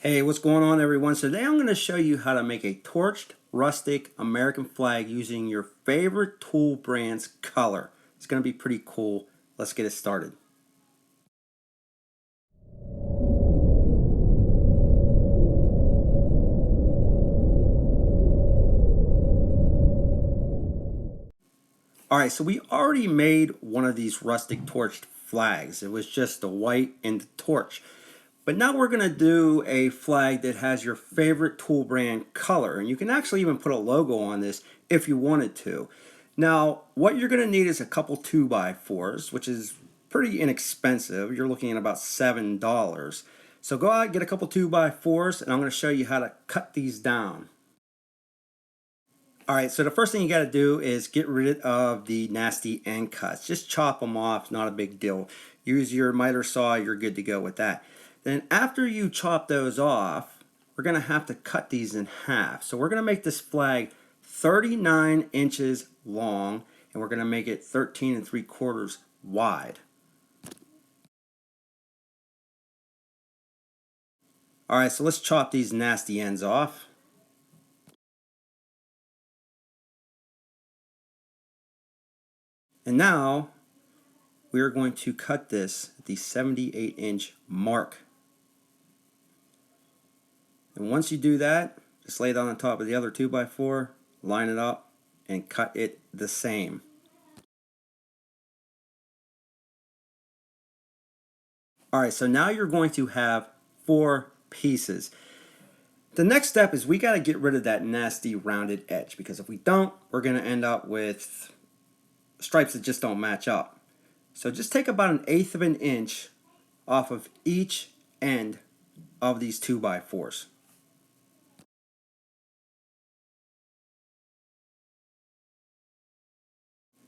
Hey, what's going on everyone? So today I'm going to show you how to make a torched rustic American flag using your favorite tool brand's color. It's going to be pretty cool. Let's get it started. Alright, so we already made one of these rustic torched flags. It was just the white and the torch. But now we're going to do a flag that has your favorite tool brand color. And you can actually even put a logo on this if you wanted to. Now, what you're going to need is a couple 2x4s, which is pretty inexpensive. You're looking at about $7. So go out, get a couple 2x4s, and I'm going to show you how to cut these down. Alright, so the first thing you got to do is get rid of the nasty end cuts. Just chop them off, not a big deal. Use your miter saw, you're good to go with that. Then after you chop those off, we're going to have to cut these in half. So we're going to make this flag 39 inches long, and we're going to make it 13 3/4 wide. Alright, so let's chop these nasty ends off. And now we are going to cut this at the 78-inch mark. And once you do that, just lay it on top of the other 2x4, line it up, and cut it the same. Alright, so now you're going to have 4 pieces. The next step is we got to get rid of that nasty rounded edge, because if we don't, we're going to end up with stripes that just don't match up. So just take about 1/8 of an inch off of each end of these 2x4s.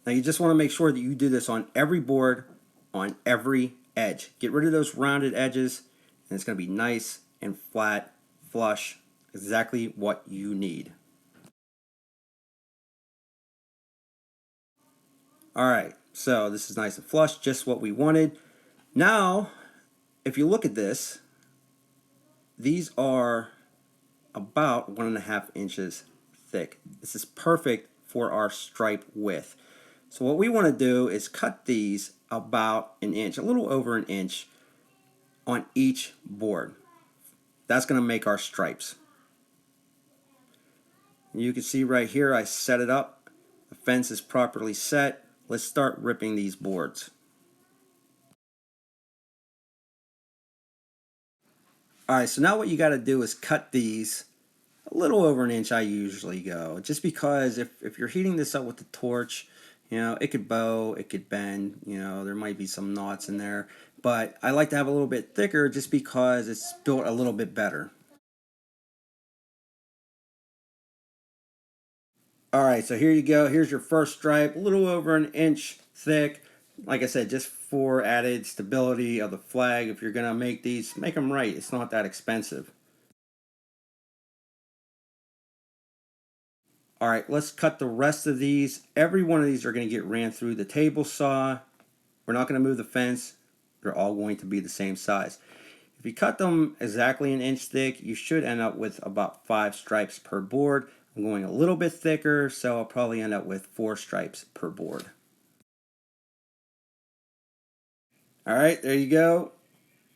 Now you just want to make sure that you do this on every board, on every edge. Get rid of those rounded edges, and it's going to be nice and flat, flush, exactly what you need. Alright, so this is nice and flush, just what we wanted. Now, if you look at this, these are about 1.5 inches thick. This is perfect for our stripe width. So what we want to do is cut these about an inch, a little over an inch on each board. That's going to make our stripes. You can see right here I set it up. The fence is properly set. Let's start ripping these boards. Alright, so now what you got to do is cut these a little over an inch. I usually go, just because if you're heating this up with the torch, you know, it could bow, it could bend, you know, there might be some knots in there, but I like to have a little bit thicker just because it's built a little bit better. Alright, so here you go. Here's your first stripe, a little over an inch thick. Like I said, just for added stability of the flag. If you're going to make these, make them right. It's not that expensive. Alright, let's cut the rest of these. Every one of these are going to get ran through the table saw. We're not going to move the fence. They're all going to be the same size. If you cut them exactly an inch thick, you should end up with about 5 stripes per board. I'm going a little bit thicker, so I'll probably end up with 4 stripes per board. Alright, there you go.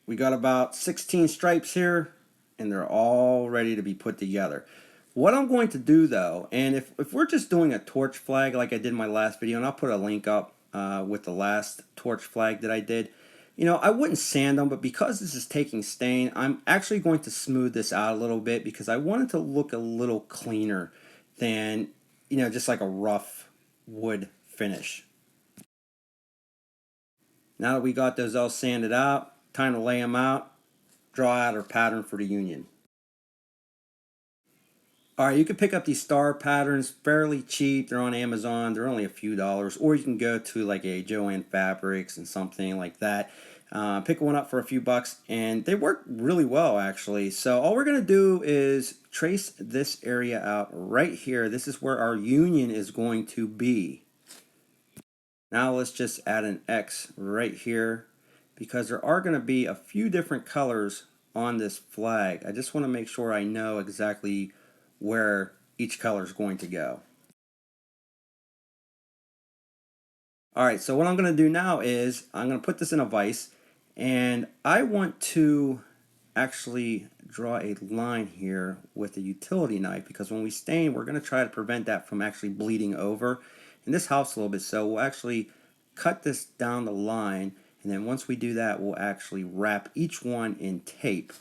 We got about 16 stripes here, and they're all ready to be put together. What I'm going to do though, and if we're just doing a torch flag like I did in my last video, and I'll put a link up with the last torch flag that I did, you know, I wouldn't sand them, but because this is taking stain, I'm actually going to smooth this out a little bit because I want it to look a little cleaner than, you know, just like a rough wood finish. Now that we got those all sanded out, time to lay them out, draw out our pattern for the union. Alright, you can pick up these star patterns fairly cheap. They're on Amazon. They're only a few dollars. Or you can go to like a Joann Fabrics and something like that. Pick one up for a few bucks, and they work really well actually. So all we're going to do is trace this area out right here. This is where our union is going to be. Now let's just add an X right here, because there are going to be a few different colors on this flag, I just want to make sure I know exactly where each color is going to go. Alright, so what I'm going to do now is I'm going to put this in a vise, and I want to actually draw a line here with a utility knife, because when we stain, we're going to try to prevent that from actually bleeding over. And this helps a little bit, so we'll actually cut this down the line, and then once we do that, we'll actually wrap each one in tape.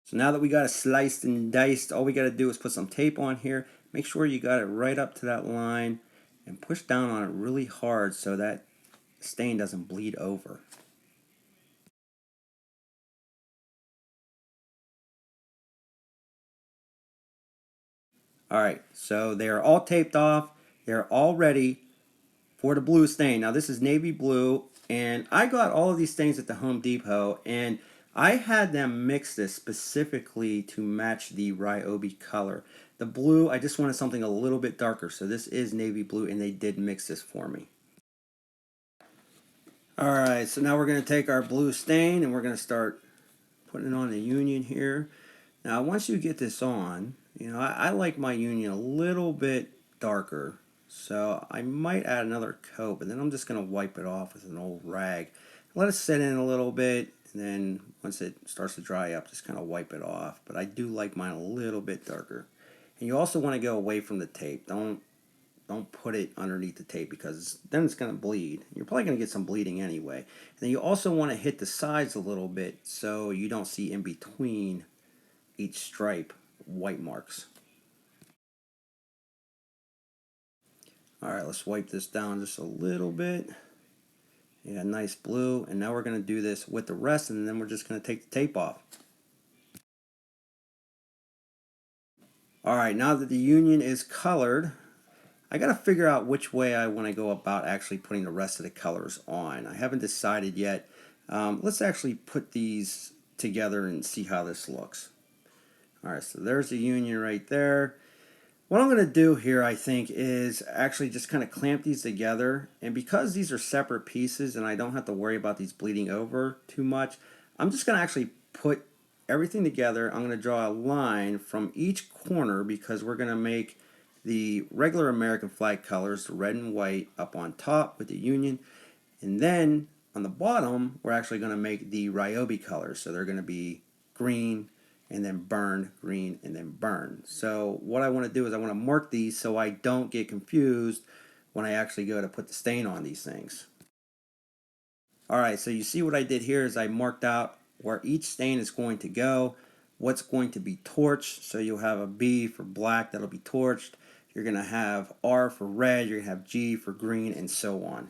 So now that we got it sliced and diced, all we got to do is put some tape on here. Make sure you got it right up to that line and push down on it really hard so that stain doesn't bleed over. Alright, so they're all taped off. They're all ready for the blue stain. Now this is navy blue, and I got all of these stains at the Home Depot, and I had them mix this specifically to match the Ryobi color. The blue, I just wanted something a little bit darker, so this is navy blue, and they did mix this for me. Alright, so now we're going to take our blue stain and we're going to start putting it on the union here. Now once you get this on, you know, I like my union a little bit darker, so I might add another coat, but then I'm just going to wipe it off with an old rag. Let it sit in a little bit, and then once it starts to dry up, just kind of wipe it off. But I do like mine a little bit darker. And you also want to go away from the tape. Don't put it underneath the tape, because then it's going to bleed. You're probably going to get some bleeding anyway. And then you also want to hit the sides a little bit so you don't see in between each stripe white marks. Alright, let's wipe this down just a little bit. Yeah, nice blue. And now we're going to do this with the rest, and then we're just going to take the tape off. Alright, now that the union is colored, I got to figure out which way I want to go about actually putting the rest of the colors on. I haven't decided yet. Let's actually put these together and see how this looks. Alright, so there's the union right there. What I'm going to do here, I think, is actually just kind of clamp these together. And because these are separate pieces and I don't have to worry about these bleeding over too much, I'm just going to actually put everything together. I'm going to draw a line from each corner, because we're going to make the regular American flag colors, the red and white, up on top with the union. And then on the bottom, we're actually going to make the Ryobi colors. So they're going to be green, and then burn, green, and then burn. So what I want to do is I want to mark these so I don't get confused when I actually go to put the stain on these things. Alright, so you see what I did here is I marked out where each stain is going to go, what's going to be torched. So you'll have a B for black that'll be torched. You're going to have R for red, you're going to have G for green, and so on.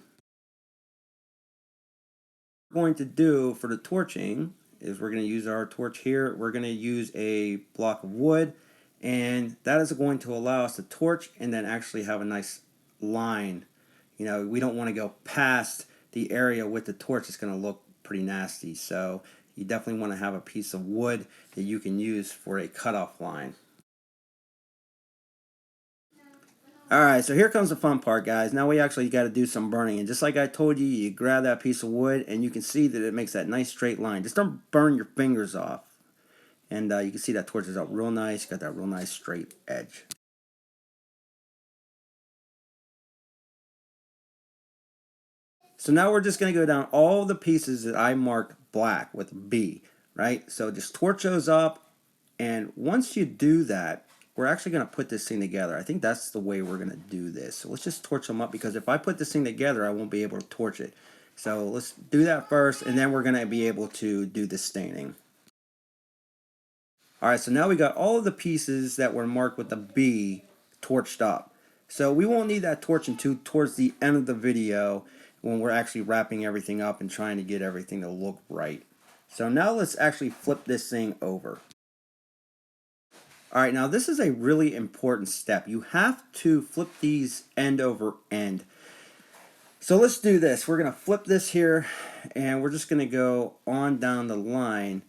What we're going to do for the torching is we're going to use our torch here. We're going to use a block of wood, and that is going to allow us to torch and then actually have a nice line. You know, we don't want to go past the area with the torch. It's going to look pretty nasty. So you definitely want to have a piece of wood that you can use for a cutoff line. Alright, so here comes the fun part, guys. Now we actually got to do some burning. And just like I told you, you grab that piece of wood and you can see that it makes that nice straight line. Just don't burn your fingers off. And you can see that torches out real nice. Got that real nice straight edge. So now we're just going to go down all the pieces that I marked black with a B, right? So just torch those up. And once you do that, we're actually going to put this thing together. I think that's the way we're going to do this. So let's just torch them up, because if I put this thing together, I won't be able to torch it. So let's do that first, and then we're going to be able to do the staining. Alright, so now we got all of the pieces that were marked with the B torched up. So we won't need that torch until towards the end of the video, when we're actually wrapping everything up and trying to get everything to look right. So now let's actually flip this thing over. Alright, now this is a really important step. You have to flip these end over end. So let's do this. We're going to flip this here, and we're just going to go on down the line.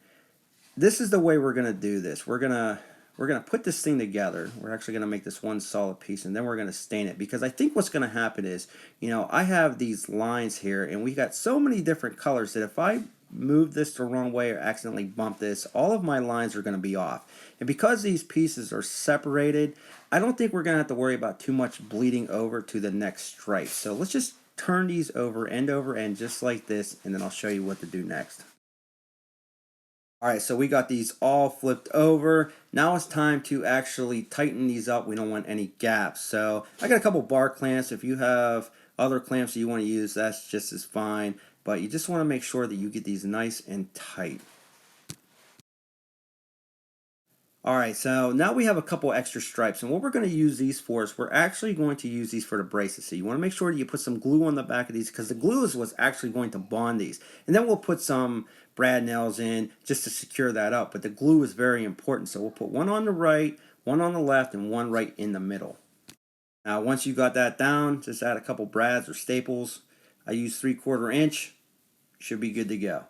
This is the way we're going to do this. We're going to we're going to put this thing together. We're actually going to make this one solid piece, and then we're going to stain it, because I think what's going to happen is, I have these lines here, and we got so many different colors that if I move this the wrong way or accidentally bump this, all of my lines are going to be off. And because these pieces are separated, I don't think we're going to have to worry about too much bleeding over to the next stripe. So let's just turn these over end just like this, and then I'll show you what to do next. Alright, so we got these all flipped over. Now it's time to actually tighten these up. We don't want any gaps. So I got a couple bar clamps. If you have other clamps that you want to use, that's just as fine. But you just want to make sure that you get these nice and tight. Alright, so now we have a couple extra stripes, and what we're going to use these for is we're actually going to use these for the braces. So you want to make sure that you put some glue on the back of these, because the glue is what's actually going to bond these. And then we'll put some brad nails in just to secure that up, but the glue is very important. So we'll put one on the right, one on the left, and one right in the middle. Now once you got that down, just add a couple brads or staples. I use 3/4 inch. Should be good to go.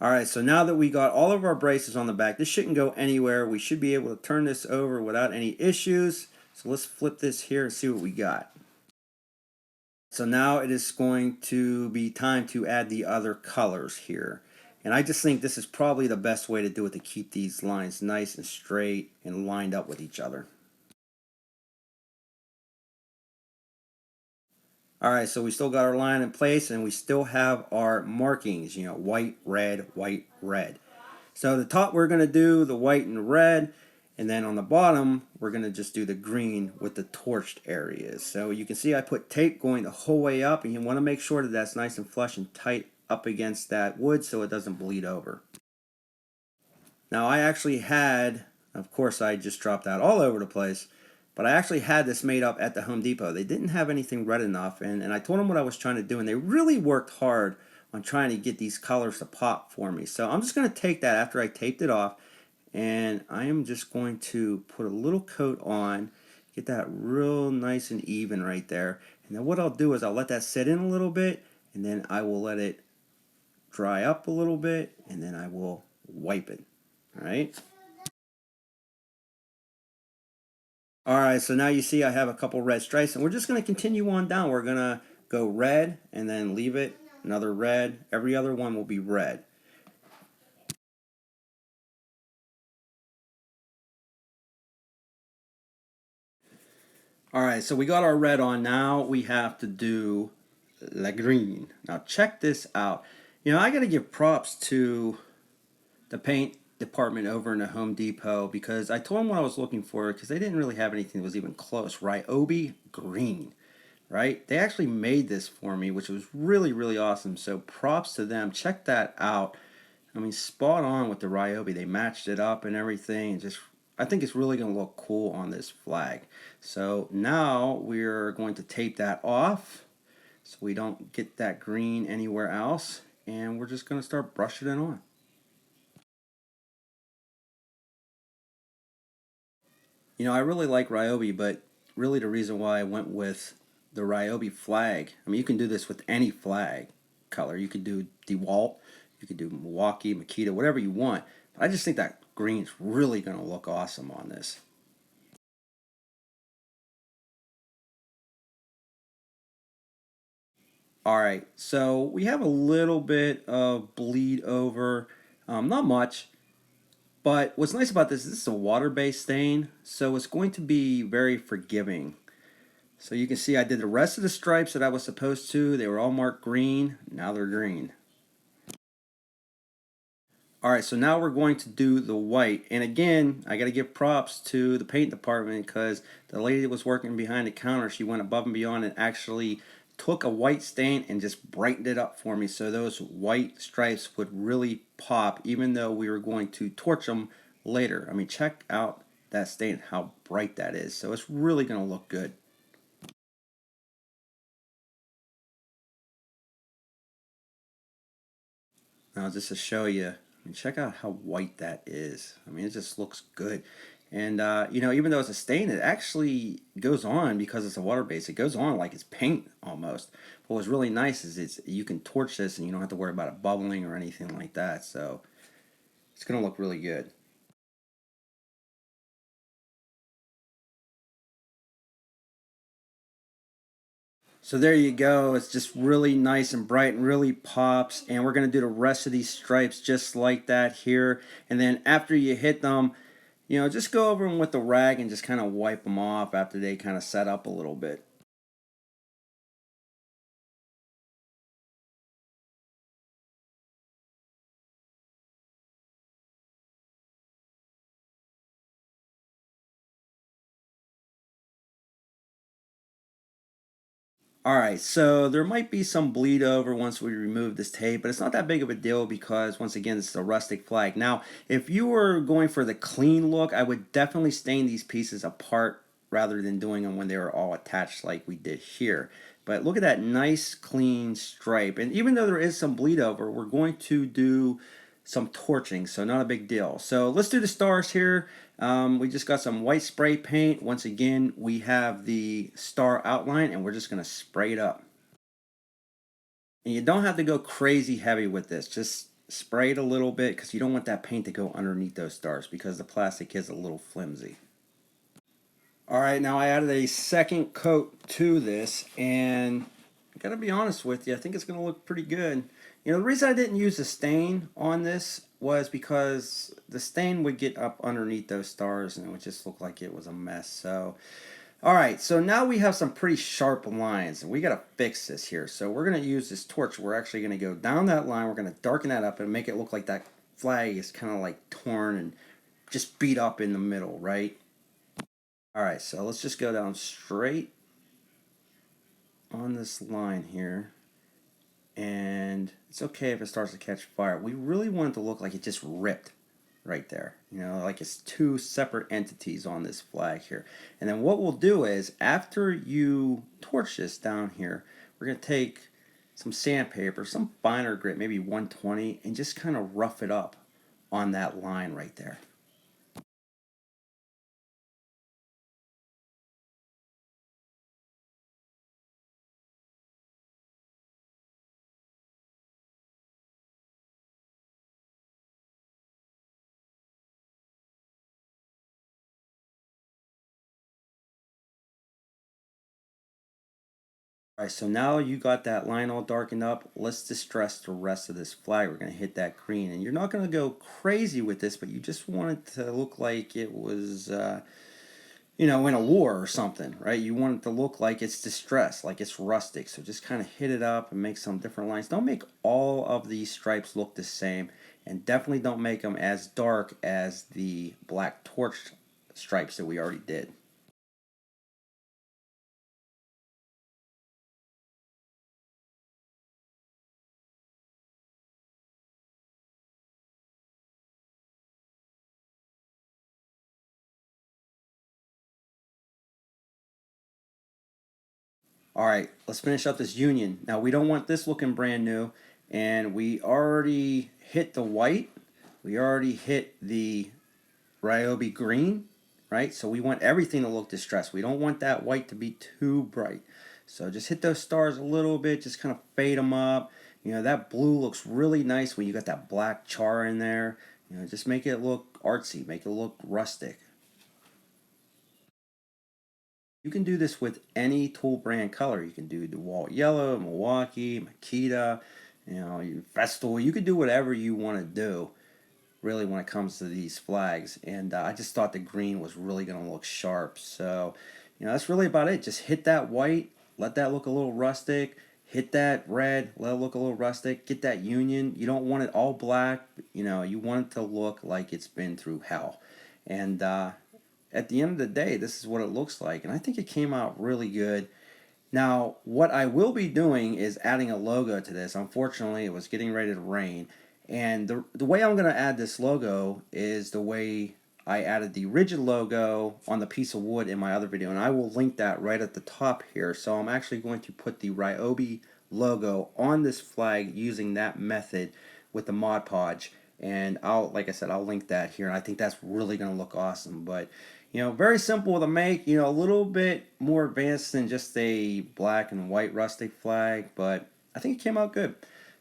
Alright, so now that we got all of our braces on the back, this shouldn't go anywhere. We should be able to turn this over without any issues. So let's flip this here and see what we got. So now it is going to be time to add the other colors here. And I just think this is probably the best way to do it, to keep these lines nice and straight and lined up with each other. Alright, so we still got our line in place, and we still have our markings, white, red, white, red. So the top we're going to do the white and red, and then on the bottom we're going to just do the green with the torched areas. So you can see I put tape going the whole way up, and you want to make sure that that's nice and flush and tight up against that wood so it doesn't bleed over. Now I actually had, of course I just dropped out all over the place, but I actually had this made up at the Home Depot. They didn't have anything red enough, and I told them what I was trying to do, and they really worked hard on trying to get these colors to pop for me. So I'm just going to take that after I taped it off, and I am just going to put a little coat on, get that real nice and even right there. And then what I'll do is I'll let that sit in a little bit, and then I will let it dry up a little bit, and then I will wipe it. All right. Alright, so now you see I have a couple red stripes, and we're just going to continue on down. We're going to go red and then leave it, another red. Every other one will be red. Alright, so we got our red on. Now we have to do the green. Now check this out. I got to give props to the paint department over in the Home Depot, because I told them what I was looking for, because they didn't really have anything that was even close. Ryobi green, right? They actually made this for me, which was really, really awesome. So props to them. Check that out. I mean, spot on with the Ryobi. They matched it up and everything. And just, I think it's really going to look cool on this flag. So now we're going to tape that off so we don't get that green anywhere else. And we're just going to start brushing it on. I really like Ryobi, but really the reason why I went with the Ryobi flag, I mean, you can do this with any flag color. You could do DeWalt, you could do Milwaukee, Makita, whatever you want. But I just think that green's really going to look awesome on this. Alright, so we have a little bit of bleed over, not much. But what's nice about this is a water-based stain, so it's going to be very forgiving. So you can see I did the rest of the stripes that I was supposed to. They were all marked green. Now they're green. Alright, so now we're going to do the white. And again, I got to give props to the paint department, because the lady that was working behind the counter, she went above and beyond and actually took a white stain and just brightened it up for me, so those white stripes would really pop, even though we were going to torch them later. I mean, check out that stain, how bright that is. So it's really going to look good. Now just to show you, I mean, check out how white that is. I mean, it just looks good. And even though it's a stain, it actually goes on, because it's a water base. It goes on like it's paint almost. But what's really nice is you can torch this and you don't have to worry about it bubbling or anything like that. So It's going to look really good. So there you go. It's just really nice and bright and really pops. And we're going to do the rest of these stripes just like that here. And then after you hit them, just go over them with the rag and just kind of wipe them off after they kind of set up a little bit. Alright, so there might be some bleed over once we remove this tape, but it's not that big of a deal because, once again, it's the rustic flag. Now, if you were going for the clean look, I would definitely stain these pieces apart rather than doing them when they were all attached like we did here. But look at that nice clean stripe. And even though there is some bleed over, we're going to do some torching, so not a big deal. So let's do the stars here. We just got some white spray paint. Once again, we have the star outline and we're just going to spray it up. And you don't have to go crazy heavy with this. Just spray it a little bit because you don't want that paint to go underneath those stars because the plastic is a little flimsy. All right, now I added a second coat to this, and I gotta be honest with you, I think it's gonna look pretty good. The reason I didn't use a stain on this was because the stain would get up underneath those stars and it would just look like it was a mess. So, all right, so now we have some pretty sharp lines, and we gotta fix this here. So we're gonna use this torch. We're actually gonna go down that line. We're gonna darken that up and make it look like that flag is kind of like torn and just beat up in the middle, right? All right, so let's just go down straight on this line here. And it's okay if it starts to catch fire. We really want it to look like it just ripped right there. Like it's two separate entities on this flag here. And then what we'll do is, after you torch this down here, we're going to take some sandpaper, some finer grit, maybe 120, and just kind of rough it up on that line right there. Alright, so now you got that line all darkened up. Let's distress the rest of this flag. We're going to hit that green. And you're not going to go crazy with this, but you just want it to look like it was, in a war or something, right? You want it to look like it's distressed, like it's rustic. So just kind of hit it up and make some different lines. Don't make all of these stripes look the same. And definitely don't make them as dark as the black torch stripes that we already did. All right, let's finish up this union. Now we don't want this looking brand new, and we already hit the white. We already hit the Ryobi green, right? So we want everything to look distressed. We don't want that white to be too bright. So just hit those stars a little bit, just kind of fade them up. That blue looks really nice when you got that black char in there. Just make it look artsy, make it look rustic. You can do this with any tool brand color. You can do DeWalt Yellow, Milwaukee, Makita, Festool. You can do whatever you want to do, really, when it comes to these flags. And I just thought the green was really going to look sharp. So, that's really about it. Just hit that white, let that look a little rustic. Hit that red, let it look a little rustic. Get that union. You don't want it all black. You want it to look like it's been through hell. And at the end of the day, this is what it looks like. And I think it came out really good. Now, what I will be doing is adding a logo to this. Unfortunately, it was getting ready to rain. And the way I'm going to add this logo is the way I added the rigid logo on the piece of wood in my other video. And I will link that right at the top here. So I'm actually going to put the Ryobi logo on this flag using that method with the Mod Podge. And like I said, I'll link that here. And I think that's really going to look awesome. But very simple to make, a little bit more advanced than just a black and white rustic flag, but I think it came out good.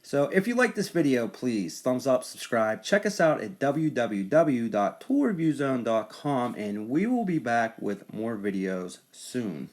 So if you like this video, please thumbs up, subscribe. Check us out at www.toolreviewzone.com, and we will be back with more videos soon.